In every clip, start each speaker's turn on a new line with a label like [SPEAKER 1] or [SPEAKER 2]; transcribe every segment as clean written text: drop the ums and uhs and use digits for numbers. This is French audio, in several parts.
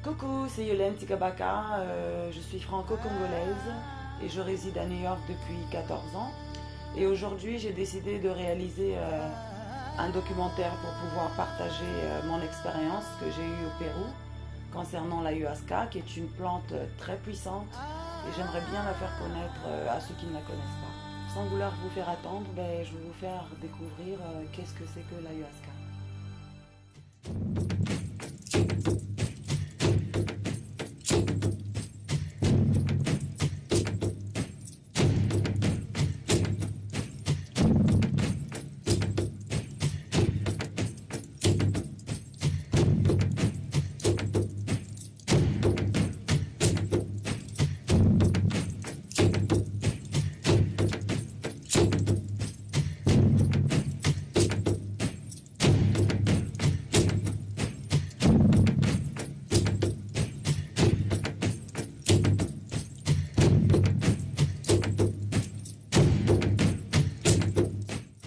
[SPEAKER 1] Coucou, c'est Yolène Tikabaka, je suis franco-congolaise et je réside à New York depuis 14 ans. Et aujourd'hui, j'ai décidé de réaliser un documentaire pour pouvoir partager mon expérience que j'ai eue au Pérou concernant l'ayahuasca, qui est une plante très puissante et j'aimerais bien la faire connaître à ceux qui ne la connaissent pas. Sans vouloir vous faire attendre, je vais vous faire découvrir qu'est-ce que c'est que l'ayahuasca.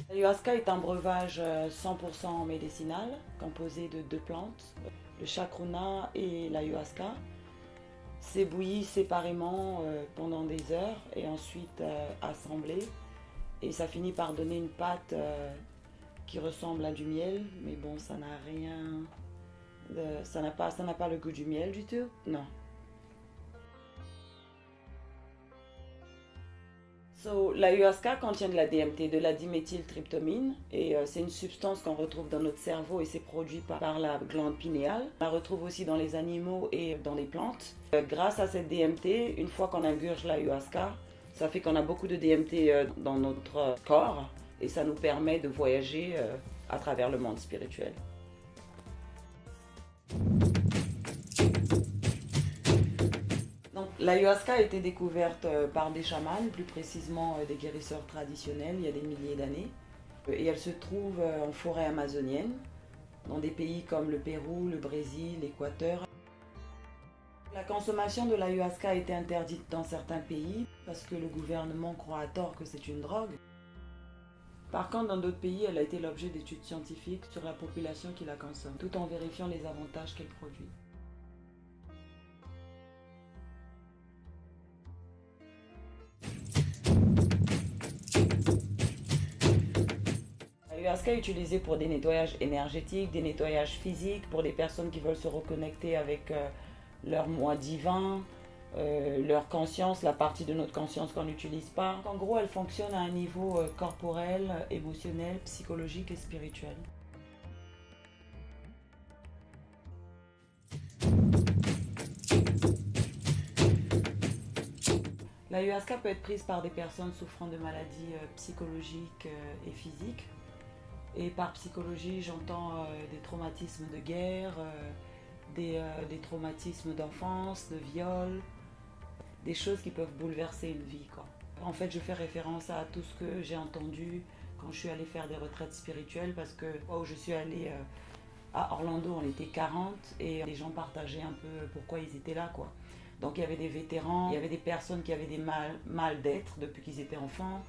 [SPEAKER 1] L'ayahuasca est un breuvage 100% médicinal composé de deux plantes, le chacruna et l'ayahuasca. C'est bouilli séparément pendant des heures et ensuite assemblé. Et ça finit par donner une pâte qui ressemble à du miel, mais bon, ça n'a rien, ça n'a pas le goût du miel du tout, non. L'ayahuasca contient de la DMT, de la diméthyltryptamine, et c'est une substance qu'on retrouve dans notre cerveau et c'est produit par la glande pinéale. On la retrouve aussi dans les animaux et dans les plantes. Grâce à cette DMT, une fois qu'on ingurge l'ayahuasca, ça fait qu'on a beaucoup de DMT dans notre corps et ça nous permet de voyager à travers le monde spirituel. L'ayahuasca a été découverte par des chamans, plus précisément des guérisseurs traditionnels, il y a des milliers d'années. Et elle se trouve en forêt amazonienne, dans des pays comme le Pérou, le Brésil, l'Équateur. La consommation de l'ayahuasca a été interdite dans certains pays parce que le gouvernement croit à tort que c'est une drogue. Par contre, dans d'autres pays, elle a été l'objet d'études scientifiques sur la population qui la consomme, tout en vérifiant les avantages qu'elle produit. L'ayahuasca est utilisé pour des nettoyages énergétiques, des nettoyages physiques, pour des personnes qui veulent se reconnecter avec leur moi divin, leur conscience, la partie de notre conscience qu'on n'utilise pas. En gros, elle fonctionne à un niveau corporel, émotionnel, psychologique et spirituel. L'ayahuasca peut être prise par des personnes souffrant de maladies psychologiques et physiques. Et par psychologie, j'entends des traumatismes de guerre, des traumatismes d'enfance, de viol, des choses qui peuvent bouleverser une vie, quoi. En fait, je fais référence à tout ce que j'ai entendu quand je suis allée faire des retraites spirituelles parce que où je suis allée à Orlando, on était 40 et les gens partageaient un peu pourquoi ils étaient là, quoi. Donc il y avait des vétérans, il y avait des personnes qui avaient des mal d'être depuis qu'ils étaient enfants,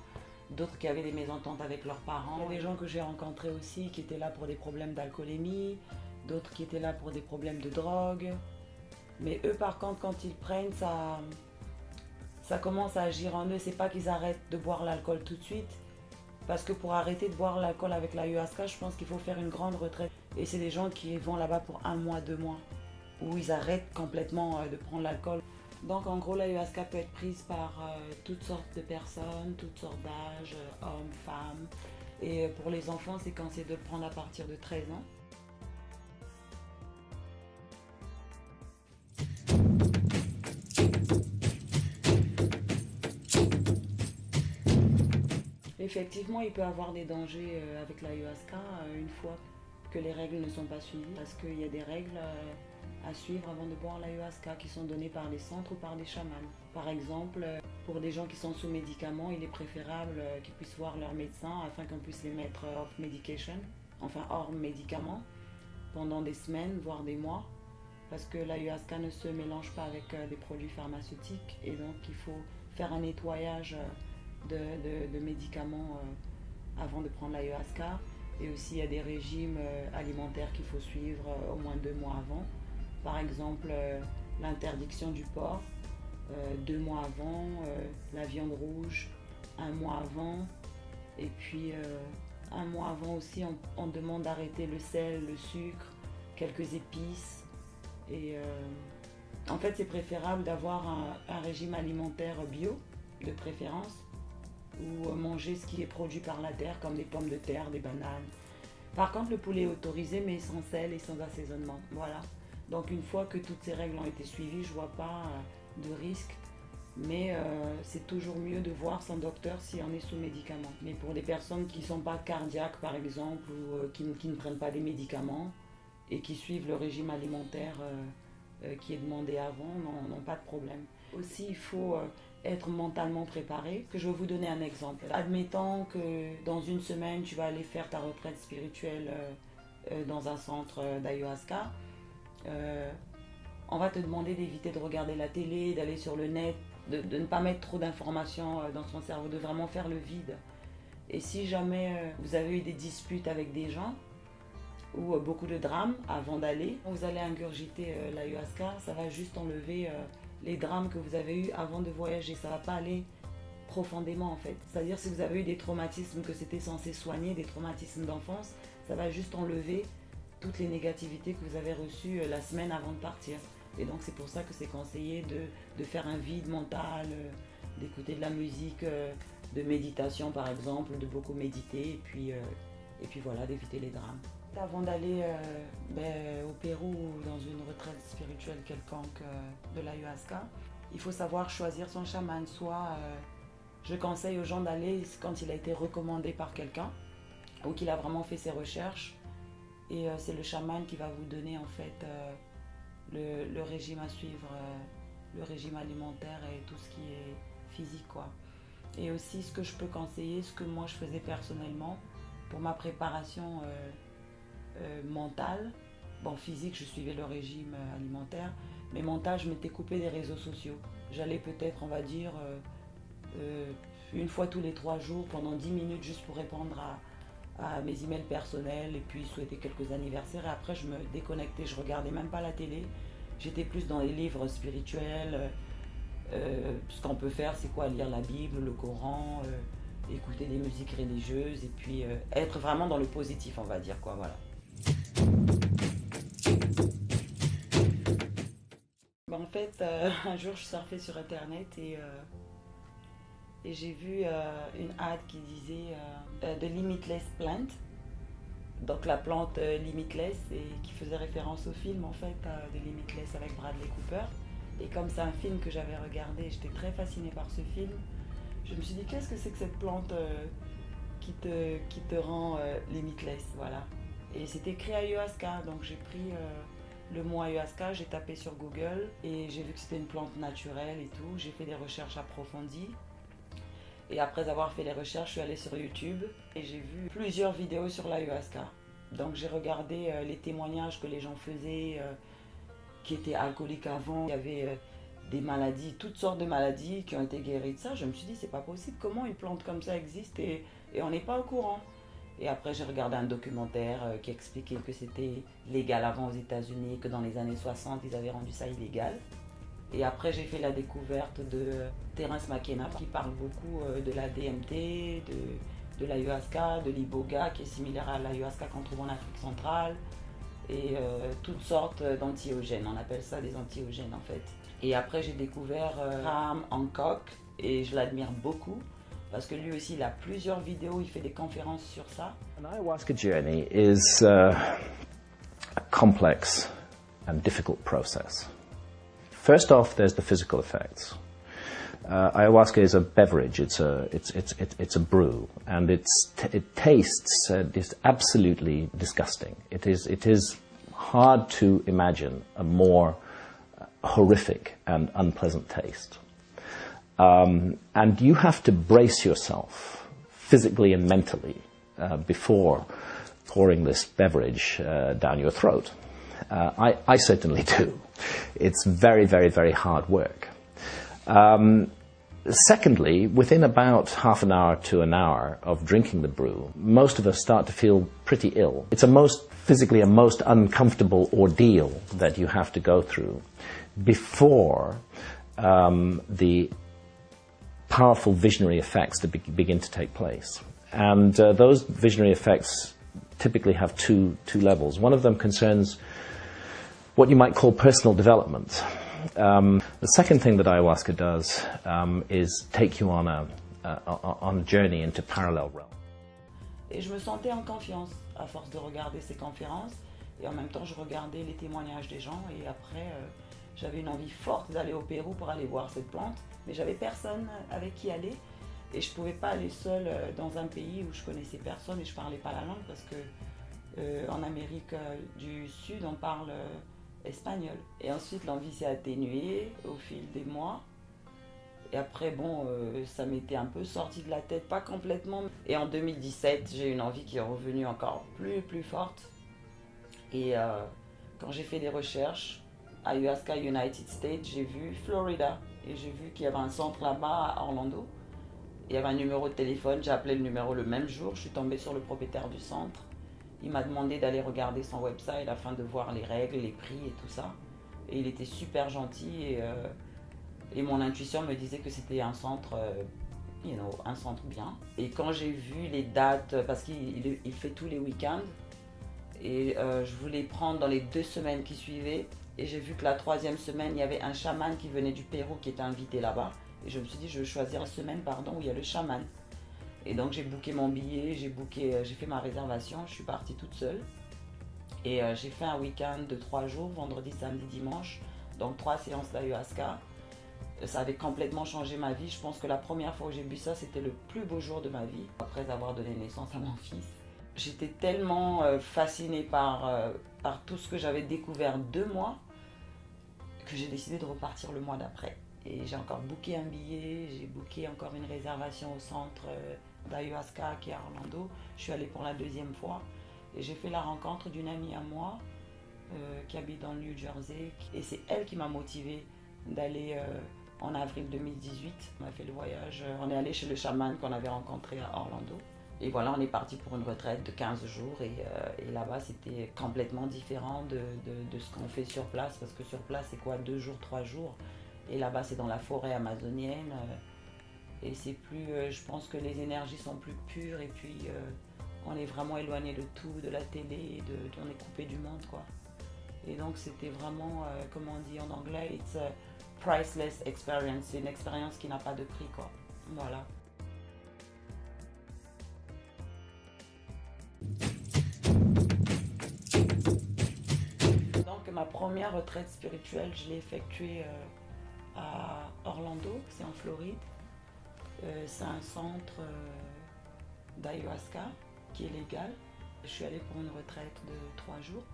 [SPEAKER 1] d'autres qui avaient des mésententes avec leurs parents. Il y a des gens que j'ai rencontrés aussi qui étaient là pour des problèmes d'alcoolémie, d'autres qui étaient là pour des problèmes de drogue. Mais eux, par contre, quand ils prennent, ça commence à agir en eux. C'est pas qu'ils arrêtent de boire l'alcool tout de suite. Parce que pour arrêter de boire l'alcool avec l'ayahuasca, je pense qu'il faut faire une grande retraite. Et c'est des gens qui vont là-bas pour 1 mois, 2 mois, où ils arrêtent complètement de prendre l'alcool. Donc en gros, l'ayahuasca peut être prise par toutes sortes de personnes, toutes sortes d'âges, hommes, femmes. Et pour les enfants, c'est conseillé de le prendre à partir de 13 ans. Effectivement, il peut y avoir des dangers avec l'ayahuasca une fois que les règles ne sont pas suivies, parce qu'il y a des règles à suivre avant de boire l'ayahuasca qui sont données par des centres ou par des chamans. Par exemple, pour des gens qui sont sous médicaments, il est préférable qu'ils puissent voir leur médecin afin qu'on puisse les mettre off medication, enfin hors médicaments, pendant des semaines, voire des mois, parce que l'ayahuasca ne se mélange pas avec des produits pharmaceutiques et donc il faut faire un nettoyage de médicaments avant de prendre l'ayahuasca. Et aussi il y a des régimes alimentaires qu'il faut suivre au moins 2 mois avant, par exemple l'interdiction du porc 2 mois avant, la viande rouge 1 mois avant, et puis 1 mois avant aussi on demande d'arrêter le sel, le sucre, quelques épices. Et en fait c'est préférable d'avoir un régime alimentaire bio de préférence, ou manger ce qui est produit par la terre comme des pommes de terre, des bananes. Par contre le poulet est autorisé mais sans sel et sans assaisonnement, voilà. Donc une fois que toutes ces règles ont été suivies, je ne vois pas de risque, mais c'est toujours mieux de voir son docteur si on est sous médicaments. Mais pour des personnes qui ne sont pas cardiaques par exemple, ou qui ne prennent pas des médicaments et qui suivent le régime alimentaire qui est demandé avant, n'ont pas de problème. Aussi il faut être mentalement préparé. Je vais vous donner un exemple. Admettons que dans une semaine tu vas aller faire ta retraite spirituelle dans un centre d'ayahuasca. On va te demander d'éviter de regarder la télé, d'aller sur le net, de ne pas mettre trop d'informations dans son cerveau, de vraiment faire le vide. Et si jamais vous avez eu des disputes avec des gens ou beaucoup de drames avant d'aller, vous allez ingurgiter l'ayahuasca, ça va juste enlever les drames que vous avez eus avant de voyager. Ça ne va pas aller profondément en fait. C'est-à-dire si vous avez eu des traumatismes que c'était censé soigner, des traumatismes d'enfance, ça va juste enlever toutes les négativités que vous avez reçues la semaine avant de partir. Et donc c'est pour ça que c'est conseillé de faire un vide mental, d'écouter de la musique, de méditation par exemple, de beaucoup méditer et puis voilà, d'éviter les drames. Avant d'aller au Pérou ou dans une retraite spirituelle quelconque de l'ayahuasca, il faut savoir choisir son chaman. Soit je conseille aux gens d'aller quand il a été recommandé par quelqu'un ou qu'il a vraiment fait ses recherches. Et c'est le chaman qui va vous donner en fait le régime à suivre, le régime alimentaire et tout ce qui est physique quoi. Et aussi ce que je peux conseiller, ce que moi je faisais personnellement pour ma préparation mentale. Bon, physique je suivais le régime alimentaire, mais mental je m'étais coupé des réseaux sociaux. J'allais peut-être on va dire une fois tous les 3 jours pendant 10 minutes juste pour répondre à mes emails personnels et puis souhaiter quelques anniversaires, et après je me déconnectais, je regardais même pas la télé, j'étais plus dans les livres spirituels. Ce qu'on peut faire c'est quoi, lire la Bible, le Coran, écouter des musiques religieuses et puis être vraiment dans le positif on va dire quoi, voilà. En fait un jour je surfais sur internet et j'ai vu une ad qui disait The Limitless Plant, donc la plante Limitless, et qui faisait référence au film en fait The Limitless avec Bradley Cooper. Et comme c'est un film que j'avais regardé, j'étais très fascinée par ce film, je me suis dit qu'est-ce que c'est que cette plante qui te rend limitless, voilà. Et c'était écrit ayahuasca, donc j'ai pris le mot ayahuasca, j'ai tapé sur Google et j'ai vu que c'était une plante naturelle et tout, j'ai fait des recherches approfondies. Et après avoir fait les recherches, je suis allée sur YouTube et j'ai vu plusieurs vidéos sur l'ayahuasca. Donc j'ai regardé les témoignages que les gens faisaient, qui étaient alcooliques avant. Il y avait des maladies, toutes sortes de maladies qui ont été guéries de ça. Je me suis dit, c'est pas possible, comment une plante comme ça existe et on n'est pas au courant. Et après j'ai regardé un documentaire qui expliquait que c'était légal avant aux États-Unis, que dans les années 60 ils avaient rendu ça illégal. Et après j'ai fait la découverte de Terence McKenna qui parle beaucoup de la DMT, de l'ayahuasca, de l'iboga qui est similaire à l'ayahuasca qu'on trouve en Afrique centrale, et toutes sortes d'antiogènes, on appelle ça des antiogènes en fait. Et après j'ai découvert Graham Hancock et je l'admire beaucoup parce que lui aussi il a plusieurs vidéos, il fait des conférences sur ça.
[SPEAKER 2] An ayahuasca journey is a complex and difficult process. First off, there's the physical effects. Ayahuasca is a beverage. It's a brew, and it tastes just absolutely disgusting. It is hard to imagine a more horrific and unpleasant taste. And you have to brace yourself physically and mentally before pouring this beverage down your throat. I certainly do. It's very, very, very hard work. Secondly, within about half an hour to an hour of drinking the brew, most of us start to feel pretty ill. It's physically a most uncomfortable ordeal that you have to go through before the powerful visionary effects to begin to take place. And those visionary effects typically have two levels. One of them concerns what you might call personal development. The second thing that ayahuasca does is take you on a journey into parallel realms.
[SPEAKER 1] Et je me sentais en confiance à force de regarder ces conférences, et en même temps je regardais les témoignages des gens, et après j'avais une envie forte d'aller au Pérou pour aller voir cette plante, mais j'avais personne avec qui aller, et je pouvais pas aller seule dans un pays où je connaissais personne et je parlais pas la langue, parce que en Amérique du Sud on parle espagnol. Et ensuite l'envie s'est atténuée au fil des mois. Et après, bon, ça m'était un peu sorti de la tête, pas complètement. Et en 2017, j'ai une envie qui est revenue encore plus forte. Et quand j'ai fait des recherches, Ayahuasca United States, j'ai vu Florida. Et j'ai vu qu'il y avait un centre là-bas à Orlando. Il y avait un numéro de téléphone, j'ai appelé le numéro le même jour. Je suis tombée sur le propriétaire du centre. Il m'a demandé d'aller regarder son website afin de voir les règles, les prix et tout ça. Et il était super gentil et mon intuition me disait que c'était un centre, un centre bien. Et quand j'ai vu les dates, parce qu'il fait tous les week-ends, et je voulais prendre dans les 2 semaines qui suivaient, et j'ai vu que la 3e semaine, il y avait un chaman qui venait du Pérou qui était invité là-bas. Et je me suis dit, je vais choisir la semaine où il y a le chaman. Et donc j'ai booké mon billet, j'ai fait ma réservation, je suis partie toute seule. Et j'ai fait un week-end de 3 jours, vendredi, samedi, dimanche. Donc 3 séances d'ayahuasca. Ça avait complètement changé ma vie. Je pense que la première fois où j'ai bu ça, c'était le plus beau jour de ma vie, après avoir donné naissance à mon fils. J'étais tellement fascinée par tout ce que j'avais découvert 2 mois, que j'ai décidé de repartir le mois d'après. Et j'ai encore booké un billet, j'ai booké encore une réservation au centre d'ayahuasca qui est à Orlando. Je suis allée pour la 2e fois et j'ai fait la rencontre d'une amie à moi qui habite dans le New Jersey. Et c'est elle qui m'a motivée d'aller en avril 2018. On a fait le voyage, on est allé chez le chaman qu'on avait rencontré à Orlando. Et voilà, on est parti pour une retraite de 15 jours et là-bas c'était complètement différent de ce qu'on fait sur place, parce que sur place c'est quoi, 2 jours, 3 jours. Et là-bas, c'est dans la forêt amazonienne. Et c'est plus, je pense que les énergies sont plus pures. Et puis, on est vraiment éloigné de tout, de la télé. On est coupé du monde, quoi. Et donc, c'était vraiment, comme on dit en anglais, it's a priceless experience. C'est une expérience qui n'a pas de prix, quoi. Voilà. Donc, ma première retraite spirituelle, je l'ai effectuée à Orlando, c'est en Floride. C'est un centre d'ayahuasca qui est légal. Je suis allée pour une retraite de 3 jours.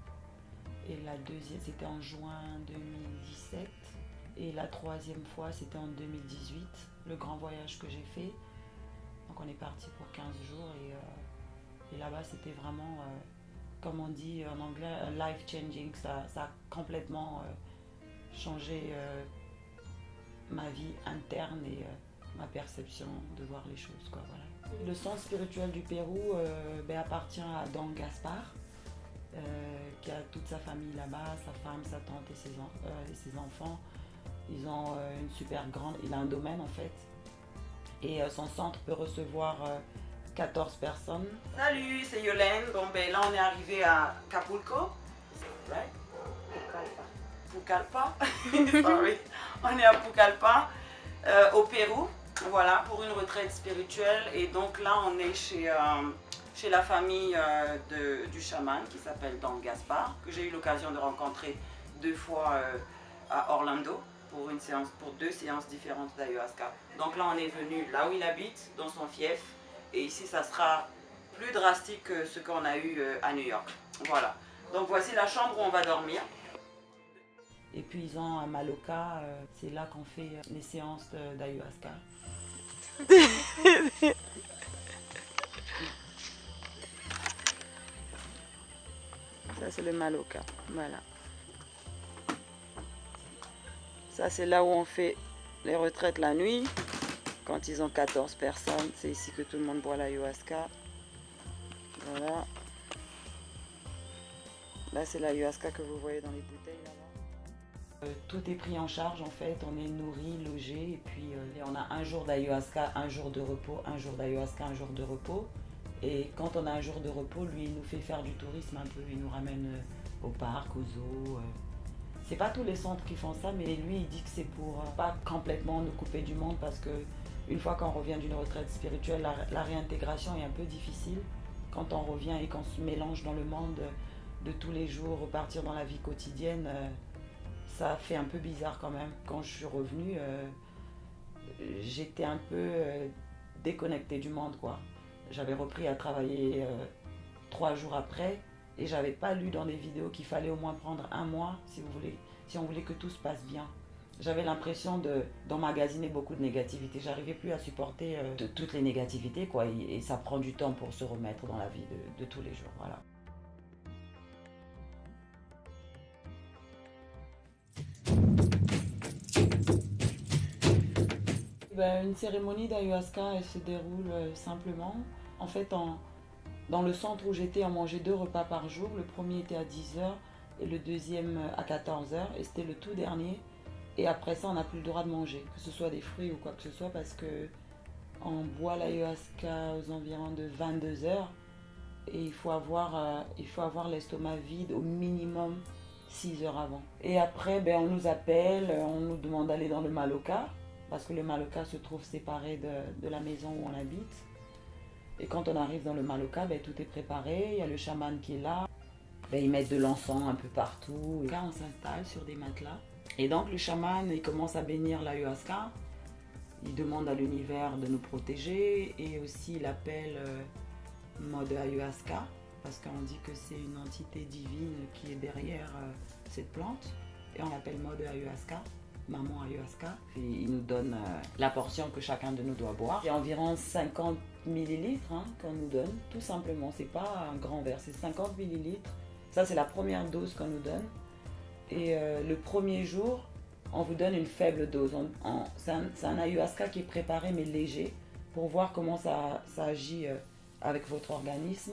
[SPEAKER 1] Et la deuxième, c'était en juin 2017. Et la 3e fois, c'était en 2018, le grand voyage que j'ai fait. Donc on est parti pour 15 jours et là-bas, c'était vraiment, comme on dit en anglais, life changing. Ça a complètement changé ma vie interne et ma perception de voir les choses, quoi, voilà. Le centre spirituel du Pérou appartient à Don Gaspar, qui a toute sa famille là-bas, sa femme, sa tante et ses enfants. Ils ont une super grande, il a un domaine en fait, et son centre peut recevoir 14 personnes. Salut, c'est Yolène. Bon ben là on est arrivé à Acapulco, right? Pucallpa. Sorry. On est à Pucallpa, au Pérou, voilà, pour une retraite spirituelle. Et donc là, on est chez la famille du chaman qui s'appelle Don Gaspar, que j'ai eu l'occasion de rencontrer 2 fois à Orlando pour 2 séances différentes d'ayahuasca. Donc là, on est venu là où il habite, dans son fief. Et ici, ça sera plus drastique que ce qu'on a eu à New York. Voilà. Donc voici la chambre où on va dormir. Et puis ils ont un Maloca, c'est là qu'on fait les séances d'ayahuasca. Ça c'est le Maloca, voilà. Ça c'est là où on fait les retraites la nuit. Quand ils ont 14 personnes, c'est ici que tout le monde boit l'ayahuasca. Voilà. Là, c'est l'ayahuasca que vous voyez dans les bouteilles là-bas. Tout est pris en charge en fait. On est nourri, logé. Et puis on a un jour d'ayahuasca, un jour de repos, un jour d'ayahuasca, un jour de repos. Et quand on a un jour de repos, lui, il nous fait faire du tourisme un peu. Il nous ramène au parc, au zoo. C'est pas tous les centres qui font ça, mais lui, il dit que c'est pour pas complètement nous couper du monde parce que une fois qu'on revient d'une retraite spirituelle, la réintégration est un peu difficile. Quand on revient et qu'on se mélange dans le monde de tous les jours, repartir dans la vie quotidienne, ça fait un peu bizarre quand même. Quand je suis revenue, j'étais un peu déconnectée du monde, quoi. J'avais repris à travailler 3 jours après et j'avais pas lu dans des vidéos qu'il fallait au moins prendre un mois si on voulait que tout se passe bien. J'avais l'impression d'emmagasiner beaucoup de négativité. J'arrivais plus à supporter toutes les négativités, quoi. Et ça prend du temps pour se remettre dans la vie de tous les jours. Voilà. Une cérémonie d'ayahuasca, elle se déroule simplement. En fait, dans le centre où j'étais, on mangeait 2 repas par jour. Le premier était à 10h et le deuxième à 14h. Et c'était le tout dernier. Et après ça, on n'a plus le droit de manger, que ce soit des fruits ou quoi que ce soit, parce que on boit l'ayahuasca aux environs de 22h et il faut avoir l'estomac vide au minimum 6 heures avant. Et après, on nous appelle, on nous demande d'aller dans le Maloka, parce que le Maloka se trouve séparé de la maison où on habite. Et quand on arrive dans le Maloka, tout est préparé, il y a le chaman qui est là. Ils mettent de l'encens un peu partout. Là, on s'installe sur des matelas. Et donc le chaman, il commence à bénir l'ayahuasca. Il demande à l'univers de nous protéger et aussi il appelle mode ayahuasca parce qu'on dit que c'est une entité divine qui est derrière cette plante et on l'appelle mode ayahuasca, maman ayahuasca. Et il nous donne la portion que chacun de nous doit boire. C'est environ 50 millilitres qu'on nous donne, tout simplement. C'est pas un grand verre, c'est 50 millilitres. Ça, c'est la première dose qu'on nous donne. Et le premier jour, on vous donne une faible dose. C'est un ayahuasca qui est préparé mais léger pour voir comment ça agit avec votre organisme.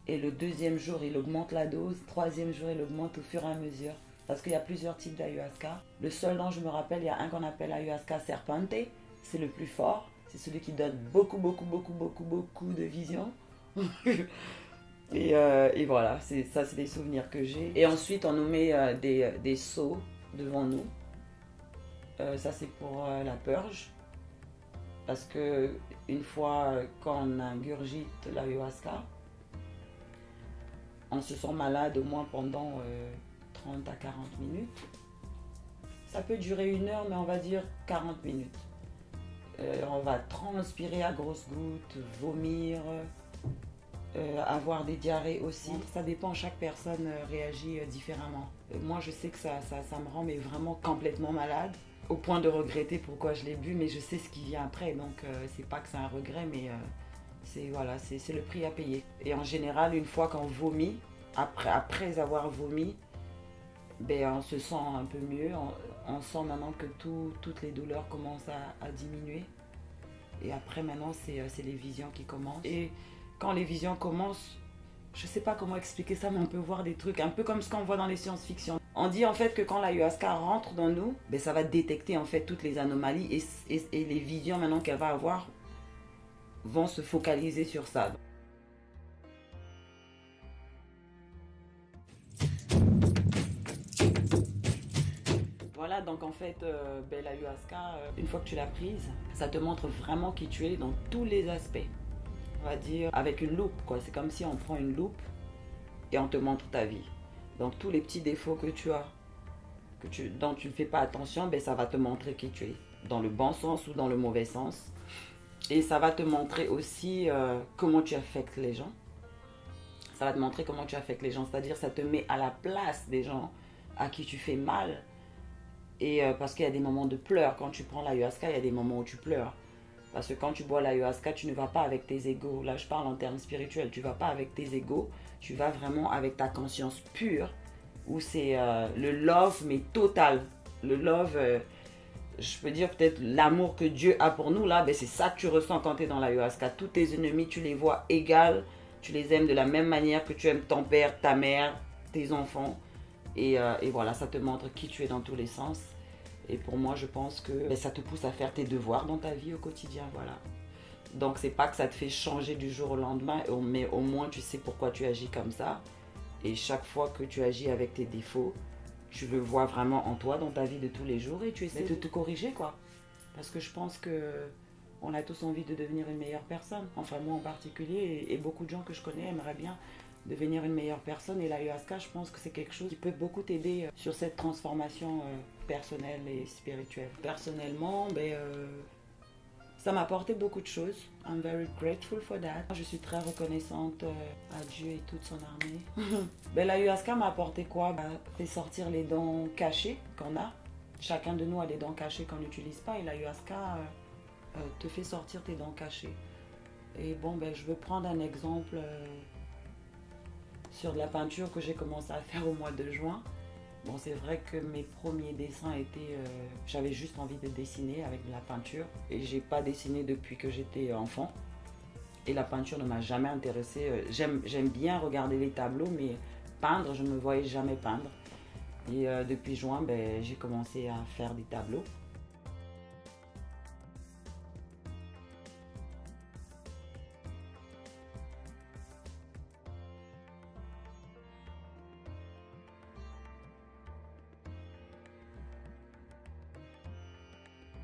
[SPEAKER 1] Et le deuxième jour, il augmente la dose. Troisième jour, il augmente au fur et à mesure. Parce qu'il y a plusieurs types d'ayahuasca. Le seul dont je me rappelle, il y a un qu'on appelle ayahuasca serpente. C'est le plus fort. C'est celui qui donne beaucoup de vision. Et voilà, c'est des souvenirs que j'ai. Et ensuite, on nous met des seaux devant nous. Ça, c'est pour la purge. Parce que une fois qu'on ingurgite l'ayahuasca, on se sent malade au moins pendant 30 à 40 minutes. Ça peut durer 1 heure, mais on va dire 40 minutes. On va transpirer à grosses gouttes, vomir, avoir des diarrhées aussi. Ça dépend, chaque personne réagit différemment. Moi, je sais que ça me rend mais vraiment complètement malade, au point de regretter pourquoi je l'ai bu, mais je sais ce qui vient après, donc c'est pas que c'est un regret, mais c'est le prix à payer. Et en général, une fois qu'on vomit, après avoir vomi, on se sent un peu mieux. On sent maintenant que toutes les douleurs commencent à diminuer. Et après, maintenant, c'est les visions qui commencent. Et quand les visions commencent, je sais pas comment expliquer ça, mais on peut voir des trucs un peu comme ce qu'on voit dans les science-fiction. On dit en fait que quand l'ayahuasca rentre dans nous, ça va détecter en fait toutes les anomalies et les visions maintenant qu'elle va avoir vont se focaliser sur ça. Voilà, donc en fait, l'ayahuasca, une fois que tu l'as prise, ça te montre vraiment qui tu es dans tous les aspects. On va dire avec une loupe, quoi. C'est comme si on prend une loupe et on te montre ta vie. Donc tous les petits défauts que tu as, dont tu ne fais pas attention, ça va te montrer qui tu es, dans le bon sens ou dans le mauvais sens. Et ça va te montrer aussi comment tu affectes les gens. Ça va te montrer comment tu affectes les gens, c'est-à-dire ça te met à la place des gens à qui tu fais mal. Et parce qu'il y a des moments de pleurs. Quand tu prends l'ayahuasca, il y a des moments où tu pleures. Parce que quand tu bois l'ayahuasca, tu ne vas pas avec tes égos. Là, je parle en termes spirituels. Tu ne vas pas avec tes égos. Tu vas vraiment avec ta conscience pure. Où c'est le love, mais total. Le love, je peux dire peut-être l'amour que Dieu a pour nous, là, ben c'est ça que tu ressens quand tu es dans l'ayahuasca. Tous tes ennemis, tu les vois égales, tu les aimes de la même manière que tu aimes ton père, ta mère, tes enfants. Et voilà, ça te montre qui tu es dans tous les sens. Et pour moi, je pense que ben, ça te pousse à faire tes devoirs dans ta vie au quotidien, voilà. Donc c'est pas que ça te fait changer du jour au lendemain, mais au moins tu sais pourquoi tu agis comme ça. Et chaque fois que tu agis avec tes défauts, tu le vois vraiment en toi dans ta vie de tous les jours et tu essaies de te corriger, quoi. Parce que je pense que on a tous envie de devenir une meilleure personne. Enfin moi en particulier et beaucoup de gens que je connais aimeraient bien devenir une meilleure personne. Et l'ayahuasca, je pense que c'est quelque chose qui peut beaucoup t'aider sur cette transformation personnelle et spirituelle. Personnellement, ça m'a apporté beaucoup de choses. I'm very grateful for that. Je suis très reconnaissante à Dieu et toute son armée. L'ayahuasca m'a apporté quoi? Fait sortir les dons cachés qu'on a. Chacun de nous a des dons cachés qu'on n'utilise pas et l'ayahuasca te fait sortir tes dons cachés. Et bon, je veux prendre un exemple sur de la peinture que j'ai commencé à faire au mois de juin. Bon, c'est vrai que mes premiers dessins étaient... j'avais juste envie de dessiner avec de la peinture. Et j'ai pas dessiné depuis que j'étais enfant. Et la peinture ne m'a jamais intéressée. J'aime bien regarder les tableaux, mais peindre, je ne me voyais jamais peindre. Et depuis juin, j'ai commencé à faire des tableaux.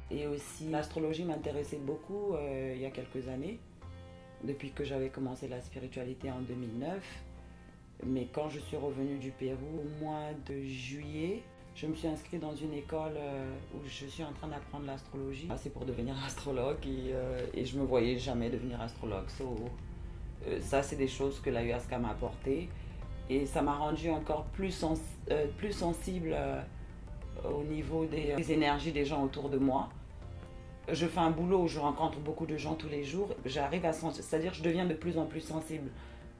[SPEAKER 1] Et aussi, l'astrologie m'intéressait beaucoup il y a quelques années, depuis que j'avais commencé la spiritualité en 2009. Mais quand je suis revenue du Pérou au mois de juillet, je me suis inscrite dans une école où je suis en train d'apprendre l'astrologie. C'est pour devenir astrologue et je ne me voyais jamais devenir astrologue. Ça, c'est des choses que l'ayahuasca m'a apporté. Et ça m'a rendue encore plus sensible au niveau des énergies des gens autour de moi. Je fais un boulot où je rencontre beaucoup de gens tous les jours. J'arrive à sentir, c'est-à-dire que je deviens de plus en plus sensible.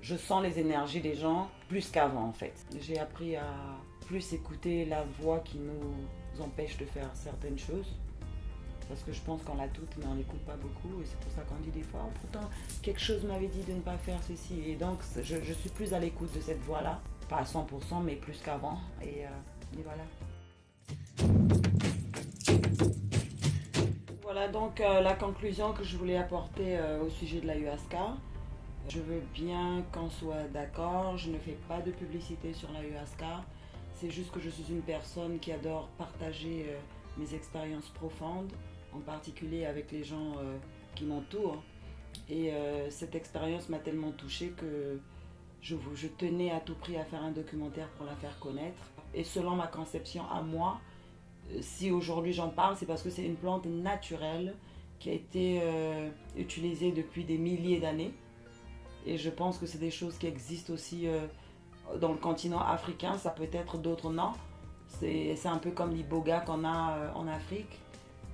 [SPEAKER 1] Je sens les énergies des gens plus qu'avant en fait. J'ai appris à plus écouter la voix qui nous empêche de faire certaines choses. Parce que je pense qu'on l'a toutes, mais on n'écoute pas beaucoup. Et c'est pour ça qu'on dit des fois, oh, pourtant, quelque chose m'avait dit de ne pas faire ceci. Et donc, je suis plus à l'écoute de cette voix-là. Pas à 100%, mais plus qu'avant. Et voilà. Voilà donc la conclusion que je voulais apporter au sujet de l'ayahuasca. Je veux bien qu'on soit d'accord, je ne fais pas de publicité sur l'ayahuasca. C'est juste que je suis une personne qui adore partager mes expériences profondes, en particulier avec les gens qui m'entourent. Et cette expérience m'a tellement touchée que je tenais à tout prix à faire un documentaire pour la faire connaître. Et selon ma conception à moi, si aujourd'hui j'en parle, c'est parce que c'est une plante naturelle qui a été utilisée depuis des milliers d'années. Et je pense que c'est des choses qui existent aussi dans le continent africain. Ça peut être d'autres noms. C'est un peu comme l'iboga qu'on a en Afrique.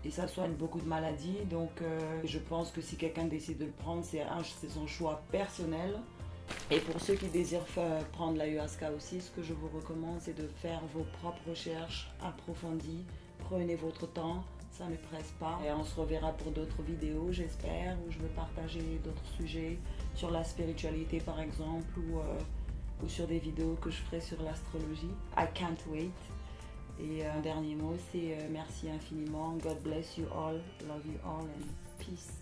[SPEAKER 1] Et ça soigne beaucoup de maladies. Donc je pense que si quelqu'un décide de le prendre, c'est son choix personnel. Et pour ceux qui désirent prendre l'ayahuasca aussi, ce que je vous recommande, c'est de faire vos propres recherches approfondies. Prenez votre temps, ça ne presse pas. Et on se reverra pour d'autres vidéos, j'espère, où je vais partager d'autres sujets sur la spiritualité par exemple, ou sur des vidéos que je ferai sur l'astrologie. I can't wait. Et un dernier mot, c'est merci infiniment. God bless you all, love you all and peace.